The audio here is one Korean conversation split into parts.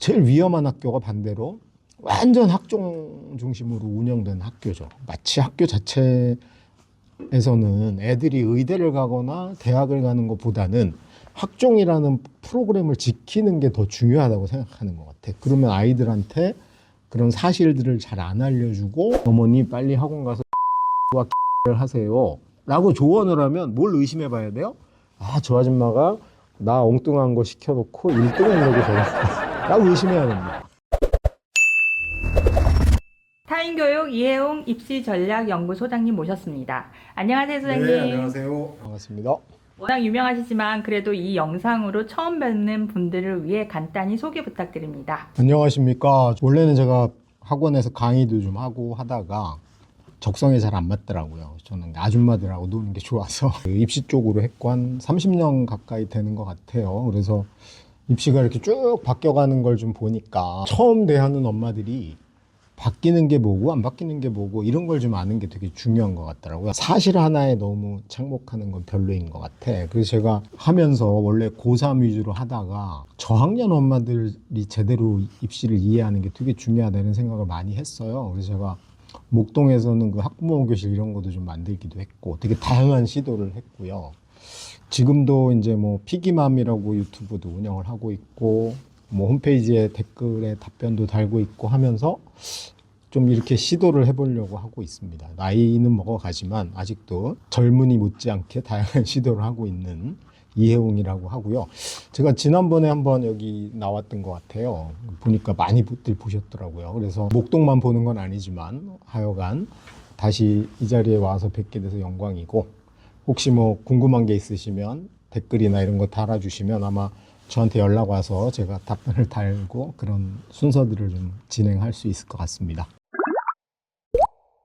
제일 위험한 학교가 반대로 완전 학종 중심으로 운영된 학교죠. 마치 학교 자체에서는 애들이 의대를 가거나 대학을 가는 것보다는 학종이라는 프로그램을 지키는 게 더 중요하다고 생각하는 것 같아. 그러면 아이들한테 그런 사실들을 잘 안 알려주고 어머니 빨리 학원 가서 를 하세요 라고 조언을 하면 뭘 의심해 봐야 돼요? 아, 저 아줌마가 나 엉뚱한 거 시켜놓고 1등 하려고 저랬다 라고 의심해야 됩니다. 타인교육 이해웅 입시전략연구소장님 모셨습니다. 안녕하세요, 소장님. 네, 안녕하세요. 반갑습니다. 워낙 유명하시지만 그래도 이 영상으로 처음 뵙는 분들을 위해 간단히 소개 부탁드립니다. 안녕하십니까. 원래는 제가 학원에서 강의도 좀 하고 하다가 적성에 잘 안 맞더라고요. 저는 아줌마들하고 노는 게 좋아서 입시 쪽으로 했고 한 30년 가까이 되는 것 같아요. 그래서 입시가 이렇게 쭉 바뀌어가는 걸 좀 보니까 처음 대하는 엄마들이 바뀌는 게 뭐고 안 바뀌는 게 뭐고 이런 걸 좀 아는 게 되게 중요한 것 같더라고요. 사실 하나에 너무 착목하는 건 별로인 것 같아. 그래서 제가 하면서 원래 고3 위주로 하다가 저학년 엄마들이 제대로 입시를 이해하는 게 되게 중요하다는 생각을 많이 했어요. 그래서 제가 목동에서는 그 학부모 교실 이런 것도 좀 만들기도 했고 되게 다양한 시도를 했고요. 지금도 이제 뭐 피기맘이라고 유튜브도 운영을 하고 있고 뭐 홈페이지에 댓글에 답변도 달고 있고 하면서 좀 이렇게 시도를 해보려고 하고 있습니다. 나이는 먹어가지만 아직도 젊은이 못지않게 다양한 시도를 하고 있는 이해웅이라고 하고요. 제가 지난번에 한번 여기 나왔던 것 같아요. 보니까 많이들 보셨더라고요. 그래서 목동만 보는 건 아니지만 하여간 다시 이 자리에 와서 뵙게 돼서 영광이고 혹시 뭐 궁금한 게 있으시면 댓글이나 이런 거 달아주시면 아마 저한테 연락 와서 제가 답변을 달고 그런 순서들을 좀 진행할 수 있을 것 같습니다.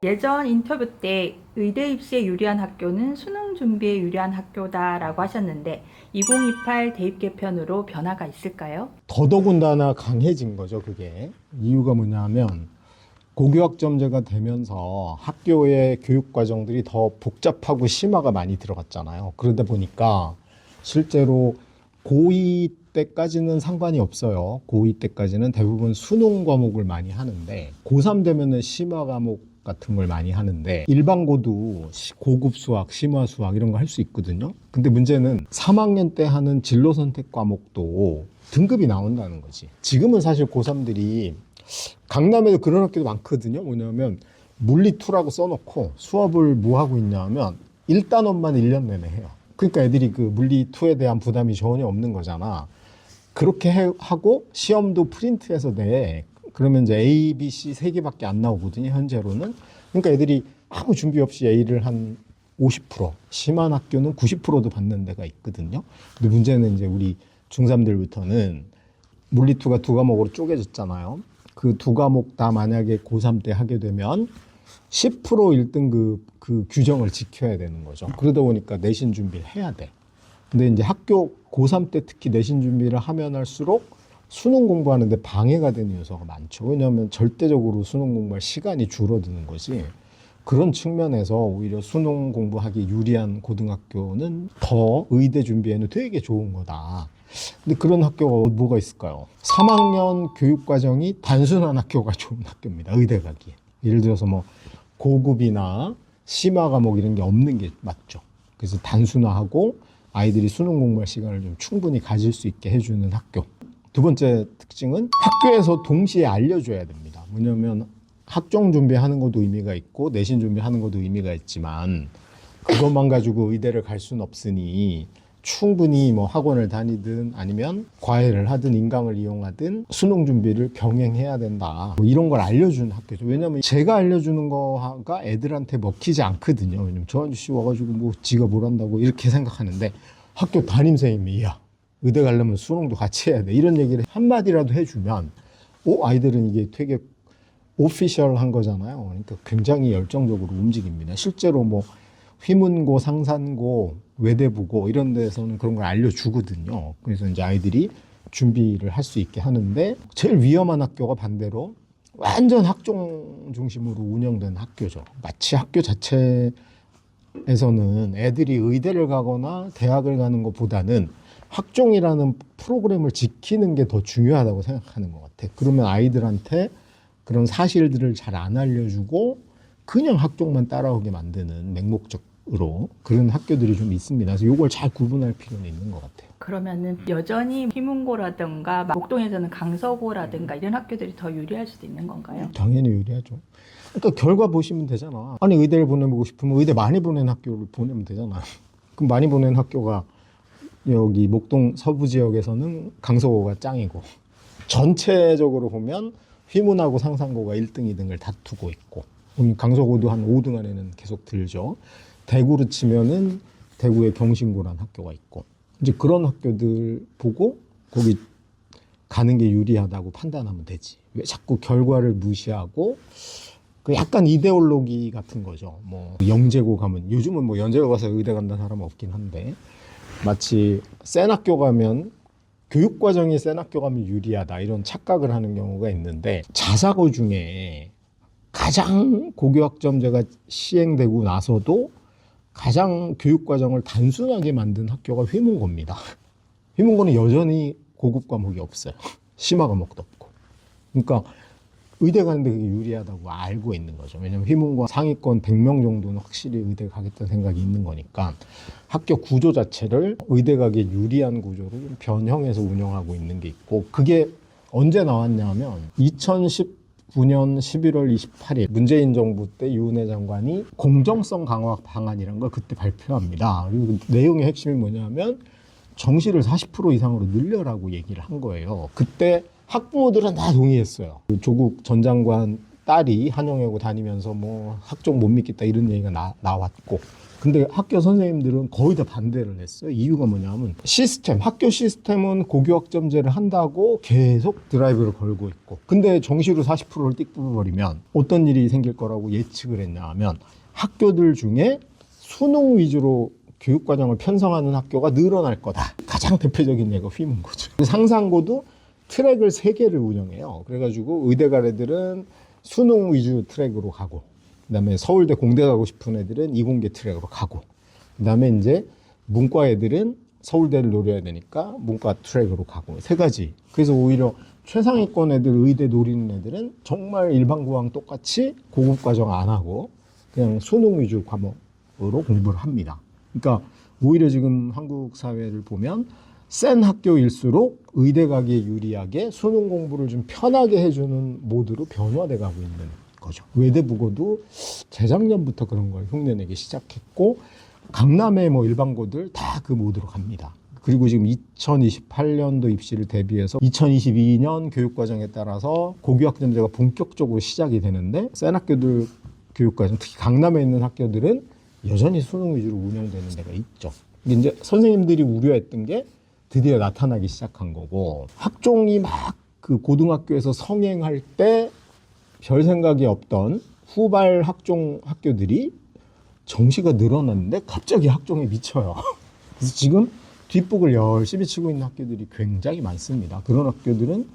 예전 인터뷰 때 의대 입시에 유리한 학교는 수능 준비에 유리한 학교다라고 하셨는데 2028 대입 개편으로 변화가 있을까요? 더더군다나 강해진 거죠, 그게. 이유가 뭐냐면 고교학점제가 되면서 학교의 교육 과정들이 더 복잡하고 심화가 많이 들어갔잖아요. 그러다 보니까 실제로 고2 때까지는 상관이 없어요. 고2 때까지는 대부분 수능 과목을 많이 하는데 고3 되면은 심화 과목 같은 걸 많이 하는데 일반고도 고급 수학, 심화 수학 이런 거 할 수 있거든요. 근데 문제는 3학년 때 하는 진로 선택 과목도 등급이 나온다는 거지. 지금은 사실 고3들이 강남에도 그런 학교도 많거든요. 뭐냐면 물리2라고 써놓고 수업을 뭐 하고 있냐면 1단원만 1년 내내 해요. 그러니까 애들이 그 물리2에 대한 부담이 전혀 없는 거잖아. 그렇게 하고 시험도 프린트해서 내. 그러면 이제 A, B, C 세 개밖에 안 나오거든요, 현재로는. 그러니까 애들이 아무 준비 없이 A를 한 50%, 심한 학교는 90%도 받는 데가 있거든요. 근데 문제는 이제 우리 중3들부터는 물리2가 두 과목으로 쪼개졌잖아요. 그 두 과목 다 만약에 고3 때 하게 되면 10% 1등급 그 규정을 지켜야 되는 거죠. 그러다 보니까 내신 준비를 해야 돼. 근데 이제 학교 고3 때 특히 내신 준비를 하면 할수록 수능 공부하는데 방해가 되는 요소가 많죠. 왜냐하면 절대적으로 수능 공부할 시간이 줄어드는 거지. 그런 측면에서 오히려 수능 공부하기 유리한 고등학교는 더 의대 준비에는 되게 좋은 거다. 근데 그런 학교가 뭐가 있을까요? 3학년 교육과정이 단순한 학교가 좋은 학교입니다. 의대 가기에. 예를 들어서 뭐 고급이나 심화 과목 이런 게 없는 게 맞죠. 그래서 단순화하고 아이들이 수능 공부할 시간을 좀 충분히 가질 수 있게 해주는 학교. 두 번째 특징은 학교에서 동시에 알려줘야 됩니다. 뭐냐면 학종 준비하는 것도 의미가 있고 내신 준비하는 것도 의미가 있지만 그것만 가지고 의대를 갈 수는 없으니 충분히 뭐 학원을 다니든 아니면 과외를 하든 인강을 이용하든 수능 준비를 병행해야 된다. 뭐 이런 걸 알려주는 학교죠. 왜냐면 제가 알려주는 거가 애들한테 먹히지 않거든요. 왜냐면 저 아저씨 와가지고 뭐 지가 뭘 한다고 이렇게 생각하는데 학교 담임선생님이 야 의대 가려면 수능도 같이 해야 돼. 이런 얘기를 한마디라도 해주면 아이들은 이게 되게 오피셜한 거잖아요. 그러니까 굉장히 열정적으로 움직입니다. 실제로 뭐 휘문고, 상산고, 외대부고 이런 데서는 그런 걸 알려주거든요. 그래서 이제 아이들이 준비를 할 수 있게 하는데 제일 위험한 학교가 반대로 완전 학종 중심으로 운영된 학교죠. 마치 학교 자체에서는 애들이 의대를 가거나 대학을 가는 것보다는 학종이라는 프로그램을 지키는 게 더 중요하다고 생각하는 것 같아. 그러면 아이들한테 그런 사실들을 잘 안 알려주고 그냥 학종만 따라오게 만드는 맹목적으로 그런 학교들이 좀 있습니다. 그래서 이걸 잘 구분할 필요는 있는 것 같아요. 그러면은 여전히 휘문고라든가 목동에서는 강서고라든가 이런 학교들이 더 유리할 수도 있는 건가요? 당연히 유리하죠. 그러니까 결과 보시면 되잖아. 아니 의대를 보내보고 싶으면 의대 많이 보낸 학교를 보내면 되잖아. 그럼 많이 보낸 학교가 여기 목동 서부 지역에서는 강서고가 짱이고 전체적으로 보면 휘문하고 상산고가 1등, 2등을 다투고 있고 강서고도 한 5등 안에는 계속 들죠. 대구로 치면은 대구에 경신고라는 학교가 있고 이제 그런 학교들 보고 거기 가는 게 유리하다고 판단하면 되지. 왜 자꾸 결과를 무시하고 그 약간 이데올로기 같은 거죠. 뭐 영재고 가면 요즘은 뭐 연세고 가서 의대 간다는 사람은 없긴 한데 마치 센 학교 가면 교육 과정이 센 학교 가면 유리하다 이런 착각을 하는 경우가 있는데 자사고 중에 가장 고교학점제가 시행되고 나서도 가장 교육 과정을 단순하게 만든 학교가 휘문고입니다. 휘문고는 여전히 고급 과목이 없어요. 심화 과목도 없고. 그러니까 의대 가는데 그게 유리하다고 알고 있는 거죠. 왜냐하면 휘문고 상위권 100명 정도는 확실히 의대 가겠다는 생각이 있는 거니까 학교 구조 자체를 의대 가기에 유리한 구조로 좀 변형해서 운영하고 있는 게 있고 그게 언제 나왔냐면 2019년 11월 28일 문재인 정부 때 유은혜 장관이 공정성 강화 방안이라는 걸 그때 발표합니다. 그리고 그 내용의 핵심이 뭐냐면 정시를 40% 이상으로 늘려라고 얘기를 한 거예요. 그때 학부모들은 다 동의했어요. 조국 전 장관 딸이 한영여고 다니면서 뭐 학종 못 믿겠다 이런 얘기가 나왔고 근데 학교 선생님들은 거의 다 반대를 했어요. 이유가 뭐냐면 학교 시스템은 고교학점제를 한다고 계속 드라이브를 걸고 있고 근데 정시로 40%를 띡 뽑아버리면 어떤 일이 생길 거라고 예측을 했냐 하면 학교들 중에 수능 위주로 교육과정을 편성하는 학교가 늘어날 거다. 가장 대표적인 예가 휘문고죠. 상산고도 트랙을 3개를 운영해요. 그래가지고 의대 갈 애들은 수능 위주 트랙으로 가고 그다음에 서울대 공대 가고 싶은 애들은 이공계 트랙으로 가고 그다음에 이제 문과 애들은 서울대를 노려야 되니까 문과 트랙으로 가고 3가지. 그래서 오히려 최상위권 애들 의대 노리는 애들은 정말 일반고랑 똑같이 고급 과정 안 하고 그냥 수능 위주 과목으로 공부를 합니다. 그러니까 오히려 지금 한국 사회를 보면 센 학교일수록 의대 가기에 유리하게 수능 공부를 좀 편하게 해주는 모드로 변화돼 가고 있는 거죠. 외대부고도 재작년부터 그런 걸 흉내내기 시작했고 강남의 뭐 일반고들 다 그 모드로 갑니다. 그리고 지금 2028년도 입시를 대비해서 2022년 교육과정에 따라서 고교학점제가 본격적으로 시작이 되는데 센 학교들 교육과정 특히 강남에 있는 학교들은 여전히 수능 위주로 운영되는 데가 있죠. 이제 선생님들이 우려했던 게 드디어 나타나기 시작한 거고 학종이 막 그 고등학교에서 성행할 때 별 생각이 없던 후발 학종 학교들이 정시가 늘어났는데 갑자기 학종에 미쳐요. 그래서 지금 뒷북을 열심히 치고 있는 학교들이 굉장히 많습니다. 그런 학교들은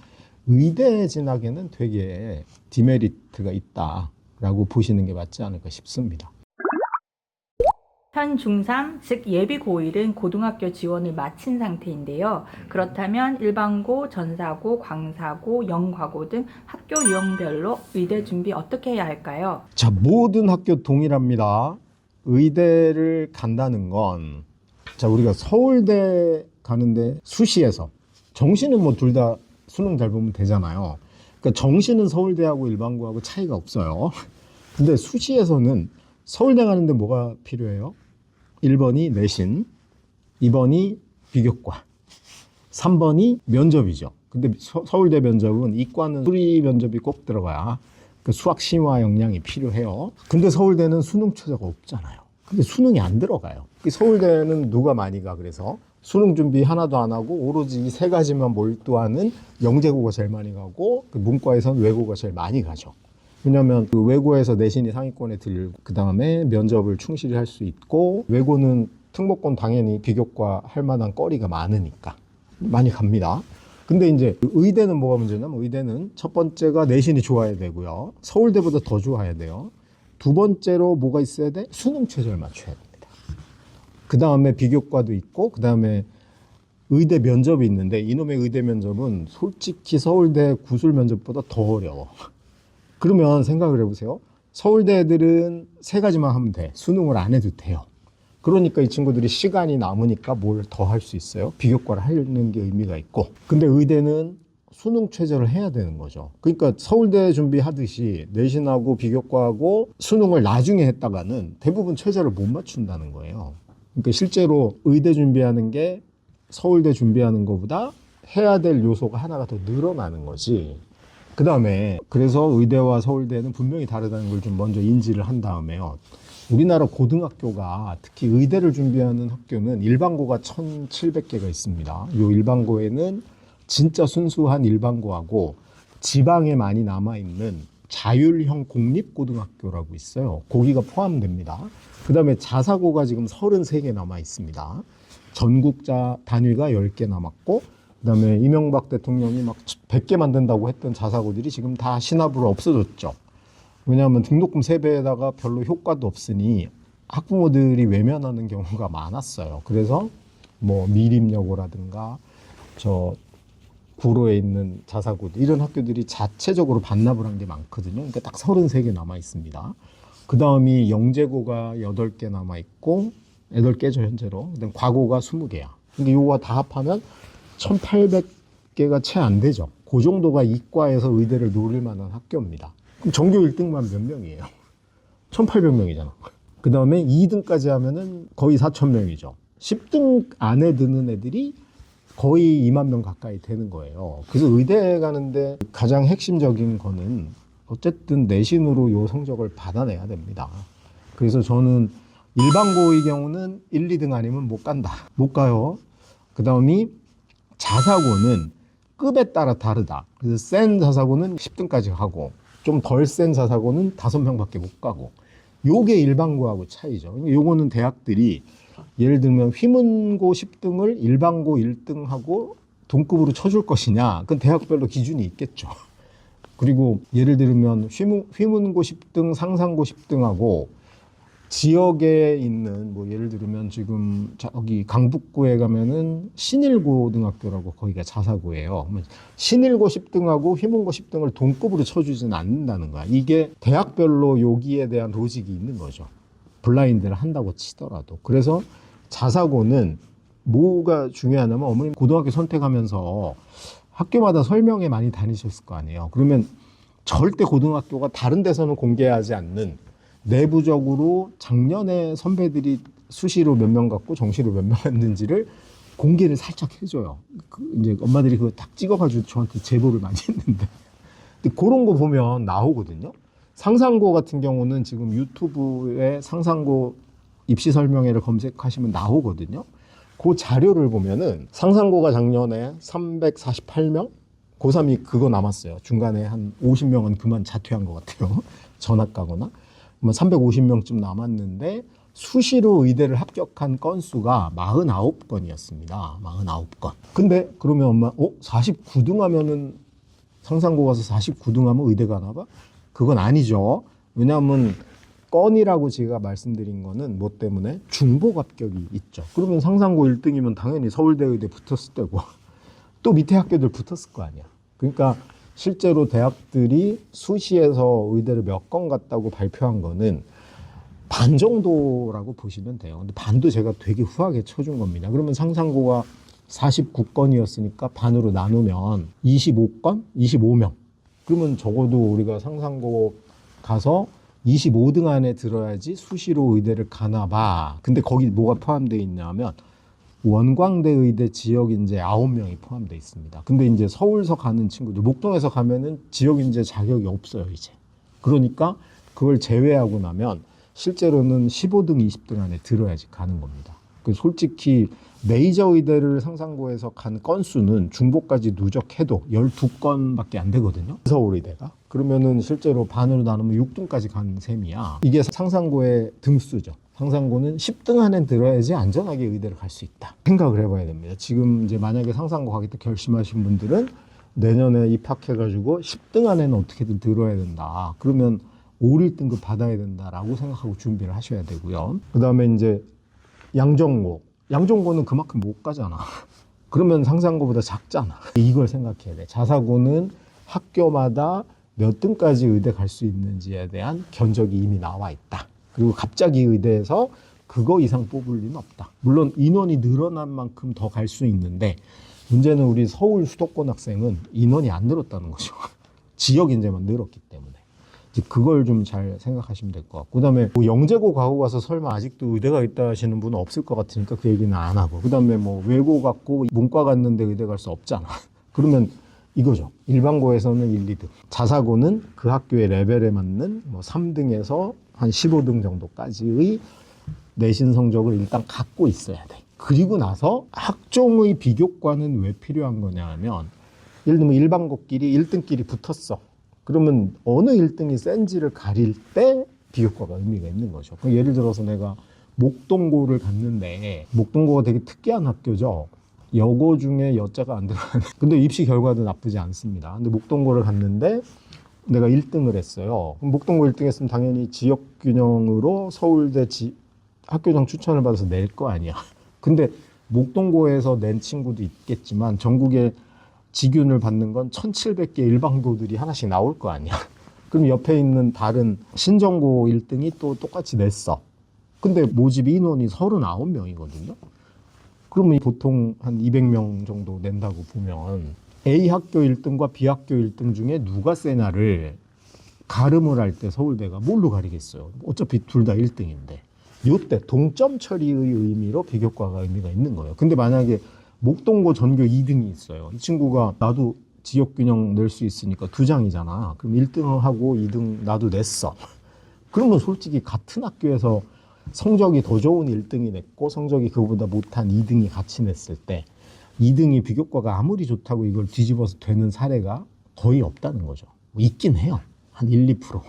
의대 진학에는 되게 디메리트가 있다라고 보시는 게 맞지 않을까 싶습니다. 현 중3, 즉 예비 고1은 고등학교 지원을 마친 상태인데요. 그렇다면 일반고, 전사고, 광사고, 영과고 등 학교 유형별로 의대 준비 어떻게 해야 할까요? 자, 모든 학교 동일합니다. 의대를 간다는 건, 자, 우리가 서울대 가는데 수시에서, 정시는 뭐 둘 다 수능 잘 보면 되잖아요. 그러니까 정시는 서울대하고 일반고하고 차이가 없어요. 근데 수시에서는 서울대 가는데 뭐가 필요해요? 1번이 내신, 2번이 비교과, 3번이 면접이죠. 근데 서울대 면접은 이과는 수리 면접이 꼭 들어가야 그 수학 심화 역량이 필요해요. 근데 서울대는 수능 최저가 없잖아요. 근데 수능이 안 들어가요. 서울대는 누가 많이 가? 그래서 수능 준비 하나도 안 하고 오로지 이 3가지만 몰두하는 영재고가 제일 많이 가고 문과에서는 외고가 제일 많이 가죠. 왜냐하면 그 외고에서 내신이 상위권에 들고 그 다음에 면접을 충실히 할 수 있고 외고는 특목고는 당연히 비교과 할 만한 거리가 많으니까 많이 갑니다. 근데 이제 의대는 뭐가 문제냐면 의대는 첫 번째가 내신이 좋아야 되고요. 서울대보다 더 좋아야 돼요. 두 번째로 뭐가 있어야 돼? 수능 최저를 맞춰야 됩니다. 그 다음에 비교과도 있고 그 다음에 의대 면접이 있는데 이놈의 의대 면접은 솔직히 서울대 구술 면접보다 더 어려워. 그러면 생각을 해보세요. 서울대 애들은 세 가지만 하면 돼. 수능을 안 해도 돼요. 그러니까 이 친구들이 시간이 남으니까 뭘 더 할 수 있어요. 비교과를 하는 게 의미가 있고. 근데 의대는 수능 최저를 해야 되는 거죠. 그러니까 서울대 준비하듯이 내신하고 비교과하고 수능을 나중에 했다가는 대부분 최저를 못 맞춘다는 거예요. 그러니까 실제로 의대 준비하는 게 서울대 준비하는 것보다 해야 될 요소가 하나가 더 늘어나는 거지. 그 다음에 그래서 의대와 서울대는 분명히 다르다는 걸 좀 먼저 인지를 한 다음에요. 우리나라 고등학교가 특히 의대를 준비하는 학교는 일반고가 1,700개가 있습니다. 이 일반고에는 진짜 순수한 일반고하고 지방에 많이 남아있는 자율형 공립고등학교라고 있어요. 거기가 포함됩니다. 그 다음에 자사고가 지금 33개 남아 있습니다. 전국자 단위가 10개 남았고, 그 다음에 이명박 대통령이 막 100개 만든다고 했던 자사고들이 지금 다 신압으로 없어졌죠. 왜냐하면 등록금 3배에다가 별로 효과도 없으니 학부모들이 외면하는 경우가 많았어요. 그래서 뭐 미림여고라든가 저 구로에 있는 자사고들 이런 학교들이 자체적으로 반납을 한 게 많거든요. 그러니까 딱 33개 남아 있습니다. 그 다음이 영재고가 8개 남아 있고 8개죠 현재로. 그다음 과고가 20개야. 근데 요거 다 합하면 1,800개가 채 안 되죠. 그 정도가 이과에서 의대를 노릴 만한 학교입니다. 그럼 전교 1등만 몇 명이에요? 1,800명이잖아. 그 다음에 2등까지 하면은 거의 4,000명이죠. 10등 안에 드는 애들이 거의 2만 명 가까이 되는 거예요. 그래서 의대 가는데 가장 핵심적인 거는 어쨌든 내신으로 요 성적을 받아내야 됩니다. 그래서 저는 일반고의 경우는 1, 2등 아니면 못 간다. 못 가요. 그 다음이 자사고는 급에 따라 다르다. 그래서 센 자사고는 10등까지 가고 좀 덜 센 자사고는 5명밖에 못 가고. 요게 일반고하고 차이죠. 요거는 대학들이 예를 들면 휘문고 10등을 일반고 1등하고 동급으로 쳐줄 것이냐. 그건 대학별로 기준이 있겠죠. 그리고 예를 들면 휘문고 10등, 상상고 10등하고 지역에 있는 뭐 예를 들면 지금 저기 강북구에 가면은 신일고등학교라고 거기가 자사고예요. 신일고 10등하고 휘문고 10등을 동급으로 쳐주지는 않는다는 거야. 이게 대학별로 여기에 대한 로직이 있는 거죠. 블라인드를 한다고 치더라도. 그래서 자사고는 뭐가 중요하냐면 어머님 고등학교 선택하면서 학교마다 설명회 많이 다니셨을 거 아니에요. 그러면 절대 고등학교가 다른 데서는 공개하지 않는 내부적으로 작년에 선배들이 수시로 몇 명 갖고 정시로 몇 명 했는지를 공개를 살짝 해줘요. 이제 엄마들이 그거 딱 찍어가지고 저한테 제보를 많이 했는데. 근데 그런 거 보면 나오거든요. 상상고 같은 경우는 지금 유튜브에 상상고 입시 설명회를 검색하시면 나오거든요. 그 자료를 보면은 상상고가 작년에 348명? 고3이 그거 남았어요. 중간에 한 50명은 그만 자퇴한 것 같아요. 전학 가거나. 350명쯤 남았는데 수시로 의대를 합격한 건수가 49건이었습니다. 49건. 근데 그러면 엄마 49등 하면은 상상고 가서 49등 하면 의대 가나 봐? 그건 아니죠. 왜냐하면 건이라고 제가 말씀드린 거는 뭐 때문에 중복 합격이 있죠. 그러면 상상고 1등이면 당연히 서울대 의대 붙었을 때고 또 밑에 학교들 붙었을 거 아니야. 그러니까 실제로 대학들이 수시에서 의대를 몇 건 갔다고 발표한 거는 반 정도라고 보시면 돼요. 근데 반도 제가 되게 후하게 쳐준 겁니다. 그러면 상상고가 49건이었으니까 반으로 나누면 25건? 25명. 그러면 적어도 우리가 상상고 가서 25등 안에 들어야지 수시로 의대를 가나 봐. 근데 거기 뭐가 포함되어 있냐면 원광대 의대 지역 인재 9명이 포함되어 있습니다. 근데 이제 서울서 가는 친구들, 목동에서 가면은 지역 인재 자격이 없어요, 이제. 그러니까 그걸 제외하고 나면 실제로는 15등, 20등 안에 들어야지 가는 겁니다. 솔직히 메이저 의대를 상상고에서 간 건수는 중복까지 누적해도 12건밖에 안 되거든요. 서울의대가. 그러면은 실제로 반으로 나누면 6등까지 간 셈이야. 이게 상상고의 등수죠. 상상고는 10등 안에 들어야지 안전하게 의대를 갈 수 있다. 생각을 해봐야 됩니다. 지금 이제 만약에 상상고 가겠다 결심하신 분들은 내년에 입학해가지고 10등 안에는 어떻게든 들어야 된다. 그러면 5, 1등급 받아야 된다라고 생각하고 준비를 하셔야 되고요. 그 다음에 이제 양정고. 양정고는 그만큼 못 가잖아. 그러면 상상고보다 작잖아. 이걸 생각해야 돼. 자사고는 학교마다 몇 등까지 의대 갈 수 있는지에 대한 견적이 이미 나와 있다. 그리고 갑자기 의대에서 그거 이상 뽑을 리는 없다. 물론 인원이 늘어난 만큼 더 갈 수 있는데 문제는 우리 서울 수도권 학생은 인원이 안 늘었다는 거죠. 지역 인재만 늘었기 때문에. 이제 그걸 좀 잘 생각하시면 될 것 같고, 그다음에 뭐 영재고 가고 가서 설마 아직도 의대가 있다 하시는 분은 없을 것 같으니까 그 얘기는 안 하고, 그다음에 뭐 외고 갔고 문과 갔는데 의대 갈 수 없잖아. 그러면 이거죠. 일반고에서는 1, 2등, 자사고는 그 학교의 레벨에 맞는 뭐 3등에서 한 15등 정도까지의 내신 성적을 일단 갖고 있어야 돼. 그리고 나서 학종의 비교과는 왜 필요한 거냐 하면, 예를 들면 일반고끼리 1등끼리 붙었어. 그러면 어느 1등이 센지를 가릴 때 비교과가 의미가 있는 거죠. 예를 들어서 내가 목동고를 갔는데, 목동고가 되게 특이한 학교죠. 여고 중에 여자가 안 들어가는. 근데 입시 결과도 나쁘지 않습니다. 근데 목동고를 갔는데 내가 1등을 했어요. 그럼 목동고 1등 했으면 당연히 지역균형으로 서울대 학교장 추천을 받아서 낼 거 아니야. 근데 목동고에서 낸 친구도 있겠지만 전국에 지균을 받는 건 1700개 일반고들이 하나씩 나올 거 아니야. 그럼 옆에 있는 다른 신정고 1등이 또 똑같이 냈어. 근데 모집 인원이 39명이거든요. 그러면 보통 한 200명 정도 낸다고 보면 A 학교 1등과 B 학교 1등 중에 누가 세냐를 가름을 할 때 서울대가 뭘로 가리겠어요? 어차피 둘 다 1등인데. 이때 동점 처리의 의미로 비교과가 의미가 있는 거예요. 근데 만약에 목동고 전교 2등이 있어요. 이 친구가 나도 지역균형 낼 수 있으니까 2장이잖아. 그럼 1등하고 2등 나도 냈어. 그러면 솔직히 같은 학교에서 성적이 더 좋은 1등이 냈고 성적이 그거보다 못한 2등이 같이 냈을 때 2등이 비교과가 아무리 좋다고 이걸 뒤집어서 되는 사례가 거의 없다는 거죠. 뭐 있긴 해요. 한 1, 2%.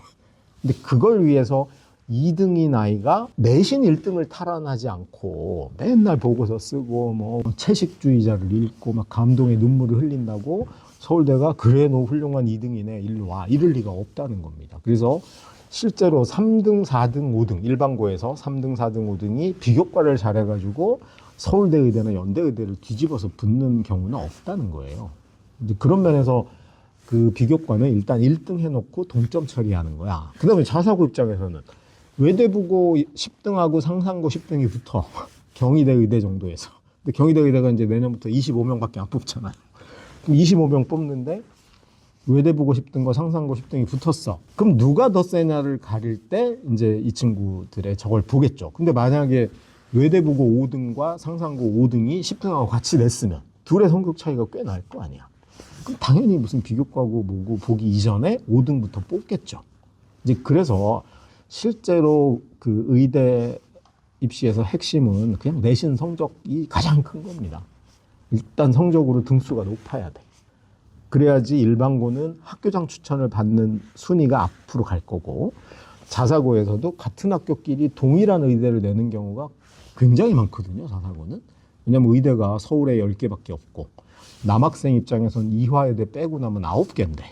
근데 그걸 위해서 2등인 아이가 내신 1등을 탈환하지 않고 맨날 보고서 쓰고 뭐 채식주의자를 읽고 막 감동의 눈물을 흘린다고 서울대가 그래 너 훌륭한 2등이네 일로 와 이럴 리가 없다는 겁니다. 그래서 실제로 3등, 4등, 5등 일반고에서 3등, 4등, 5등이 비교과를 잘해가지고 서울대 의대나 연대 의대를 뒤집어서 붙는 경우는 없다는 거예요. 근데 그런 면에서 그 비교과는 일단 1등 해놓고 동점 처리하는 거야. 그 다음에 자사고 입장에서는 외대부고 10등하고 상상고 10등이 붙어. 경희대 의대 정도에서. 근데 경희대 의대가 이제 내년부터 25명밖에 안 뽑잖아요. 그럼 25명 뽑는데 외대부고 10등과 상상고 10등이 붙었어. 그럼 누가 더 세냐를 가릴 때 이제 이 친구들의 저걸 보겠죠. 근데 만약에 외대부고 5등과 상상고 5등이 10등하고 같이 냈으면 둘의 성적 차이가 꽤 날 거 아니야. 그럼 당연히 무슨 비교과고 뭐고 보기 이전에 5등부터 뽑겠죠. 이제 그래서 실제로 그 의대 입시에서 핵심은 그냥 내신 성적이 가장 큰 겁니다. 일단 성적으로 등수가 높아야 돼. 그래야지 일반고는 학교장 추천을 받는 순위가 앞으로 갈 거고 자사고에서도 같은 학교끼리 동일한 의대를 내는 경우가 굉장히 많거든요. 자사고는. 왜냐면 의대가 서울에 10개밖에 없고 남학생 입장에서는 이화여대 빼고 나면 9개인데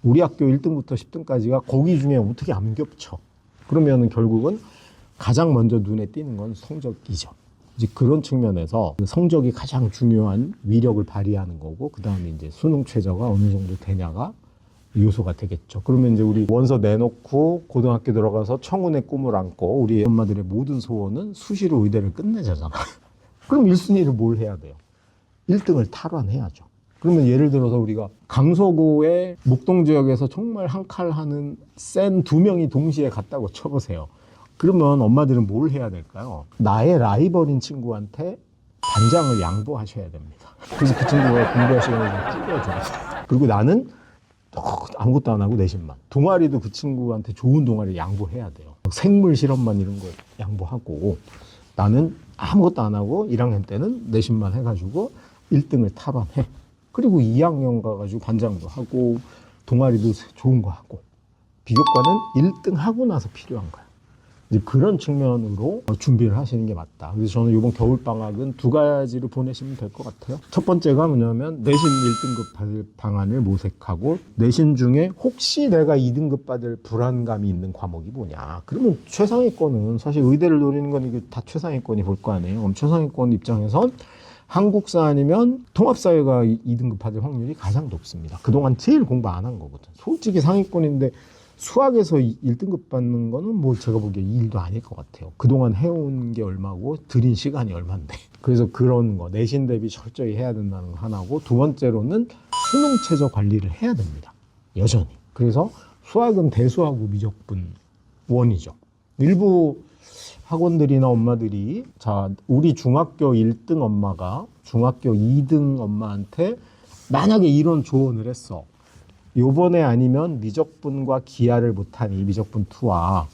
우리 학교 1등부터 10등까지가 거기 중에 어떻게 안 겹쳐. 그러면 결국은 가장 먼저 눈에 띄는 건 성적이죠. 이제 그런 측면에서 성적이 가장 중요한 위력을 발휘하는 거고, 그 다음에 이제 수능 최저가 어느 정도 되냐가 요소가 되겠죠. 그러면 이제 우리 원서 내놓고 고등학교 들어가서 청운의 꿈을 안고 우리 엄마들의 모든 소원은 수시로 의대를 끝내자잖아. 그럼 1순위를 뭘 해야 돼요? 1등을 탈환해야죠. 그러면 예를 들어서 우리가 강서구의 목동 지역에서 정말 한 칼 하는 센 2명이 동시에 갔다고 쳐보세요. 그러면 엄마들은 뭘 해야 될까요? 나의 라이벌인 친구한테 반장을 양보하셔야 됩니다. 그래서 그 친구가 공부할 시간을 좀 줄여줘요. 그리고 나는 아무것도 안 하고 내신만. 동아리도 그 친구한테 좋은 동아리 양보해야 돼요. 생물 실험만 이런 거 양보하고 나는 아무것도 안 하고 1학년 때는 내신만 해가지고 1등을 탈환해. 그리고 2학년 가가지고 반장도 하고 동아리도 좋은 거 하고 비교과는 1등 하고 나서 필요한 거야. 이제 그런 측면으로 준비를 하시는 게 맞다. 그래서 저는 이번 겨울방학은 2가지로 보내시면 될 것 같아요. 첫 번째가 뭐냐면 내신 1등급 받을 방안을 모색하고 내신 중에 혹시 내가 2등급 받을 불안감이 있는 과목이 뭐냐. 그러면 최상위권은 사실 의대를 노리는 건 이게 다 최상위권이 볼 거 아니에요. 그럼 최상위권 입장에선 한국사 아니면 통합사회가 2등급 받을 확률이 가장 높습니다. 그동안 제일 공부 안 한 거거든. 솔직히 상위권인데 수학에서 1등급 받는 거는 뭐 제가 보기에 이 일도 아닐 것 같아요. 그동안 해온 게 얼마고 들인 시간이 얼만데. 그래서 그런 거 내신 대비 철저히 해야 된다는 거 하나고, 두 번째로는 수능 최저 관리를 해야 됩니다. 여전히. 그래서 수학은 대수하고 미적분 원이죠. 일부 학원들이나 엄마들이, 자, 우리 중학교 1등 엄마가 중학교 2등 엄마한테 만약에 이런 조언을 했어. 요번에 아니면 미적분과 기하를 못하니 미적분2와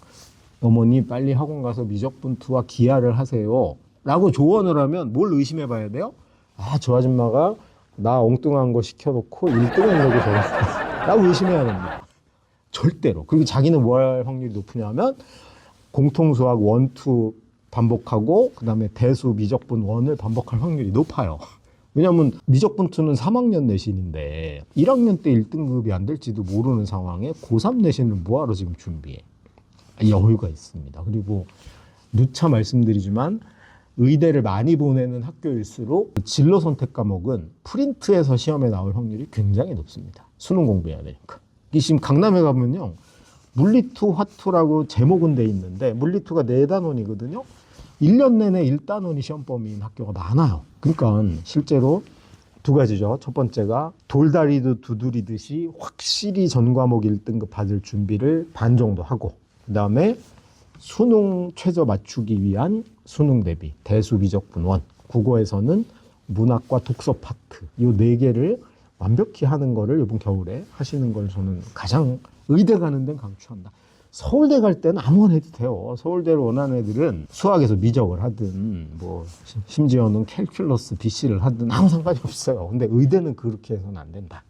어머니 빨리 학원 가서 미적분2와 기하를 하세요 라고 조언을 하면 뭘 의심해 봐야 돼요? 아, 저 아줌마가 나 엉뚱한 거 시켜놓고 1등 하려고 저랬어 라고 의심해야 됩니다. 절대로. 그리고 자기는 뭐 할 확률이 높으냐 하면 공통수학 1, 2 반복하고 그 다음에 대수 미적분 1을 반복할 확률이 높아요. 왜냐하면 미적분2는 3학년 내신인데 1학년 때 1등급이 안 될지도 모르는 상황에 고3 내신을 뭐하러 지금 준비해. 여유가 있습니다. 그리고 누차 말씀드리지만 의대를 많이 보내는 학교일수록 진로 선택 과목은 프린트에서 시험에 나올 확률이 굉장히 높습니다. 수능 공부해야 되니까. 이 지금 강남에 가면요, 물리2, 화투라고 제목은 돼 있는데 물리2가 4단원이거든요. 1년 내내 1단원이 시험 범위인 학교가 많아요. 그러니까 실제로 두 가지죠. 첫 번째가 돌다리도 두드리듯이 확실히 전 과목 1등급 받을 준비를 반 정도 하고, 그 다음에 수능 최저 맞추기 위한 수능 대비, 대수 미적분 1, 국어에서는 문학과 독서 파트, 이 4개를 완벽히 하는 거를 이번 겨울에 하시는 걸 저는 가장 의대 가는 데는 강추한다. 서울대 갈 때는 아무거나 해도 돼요. 서울대를 원하는 애들은 수학에서 미적을 하든 뭐 심지어는 캘큘러스 BC를 하든 아무 상관이 없어요. 근데 의대는 그렇게 해서는 안 된다.